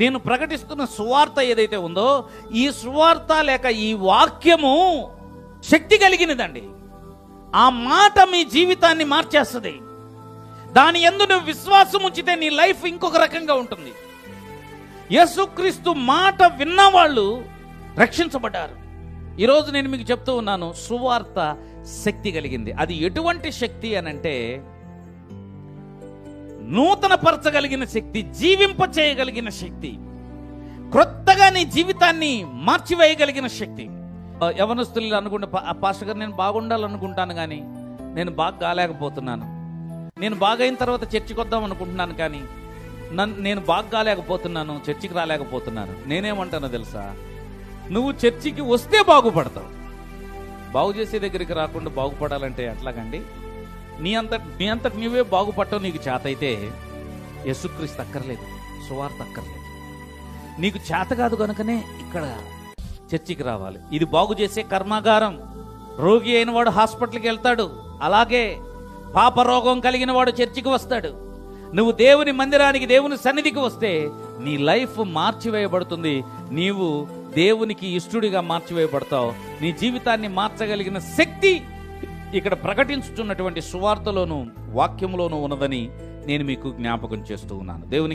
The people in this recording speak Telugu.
నేను ప్రకటిస్తున్న సువార్త ఏదైతే ఉందో, ఈ సువార్త లేక ఈ వాక్యము శక్తి కలిగినదండి. ఆ మాట మీ జీవితాన్ని మార్చేస్తుంది. దాని యందు నువ్వు విశ్వాసం ఉంచితే నీ లైఫ్ ఇంకొక రకంగా ఉంటుంది. యేసుక్రీస్తు మాట విన్నవాళ్ళు రక్షించబడ్డారు. ఈరోజు నేను మీకు చెప్తూ ఉన్నాను, సువార్త శక్తి కలిగింది. అది ఎటువంటి శక్తి అనంటే, నూతన పరచగలిగిన శక్తి, జీవింప చేయగలిగిన శక్తి, క్రొత్తగా నీ జీవితాన్ని మార్చివేయగలిగిన శక్తి. యవనస్తులు అనుకుంటే, పాస్టర్ గారు నేను బాగుండాలనుకుంటాను కానీ నేను బాగా కాలేకపోతున్నాను, నేను బాగా అయిన తర్వాత చర్చికి వద్దాం అనుకుంటున్నాను కానీ నేను బాగా కాలేకపోతున్నాను, చర్చికి రాలేకపోతున్నాను. నేనేమంటానో తెలుసా, నువ్వు చర్చికి వస్తే బాగుపడతావు. బాగు చేసే దగ్గరికి రాకుండా బాగుపడాలంటే ఎట్లాగండి? నీ అంతటి నువ్వే బాగుపడటం నీకు చేత అయితే యేసుక్రీస్తు అక్కర్లేదు, సువార్త అక్కర్లేదు. నీకు చేత కాదు కనుకనే ఇక్కడ చర్చికి రావాలి. ఇది బాగు చేసే కర్మాగారం. రోగి అయిన వాడు హాస్పిటల్కి వెళ్తాడు, అలాగే పాప రోగం కలిగిన వాడు చర్చికి వస్తాడు. నువ్వు దేవుని మందిరానికి, దేవుని సన్నిధికి వస్తే నీ లైఫ్ మార్చివేయబడుతుంది. నీవు దేవునికి ఇష్టడిగా మార్చివేయబడతావు. నీ జీవితాన్ని మార్చగలిగిన శక్తి ఇక్కడ ప్రకటించుతున్నటువంటి సువార్తలోను వాక్యంలోనూ ఉన్నదని నేను మీకు జ్ఞాపకం చేస్తూ ఉన్నాను. దేవుని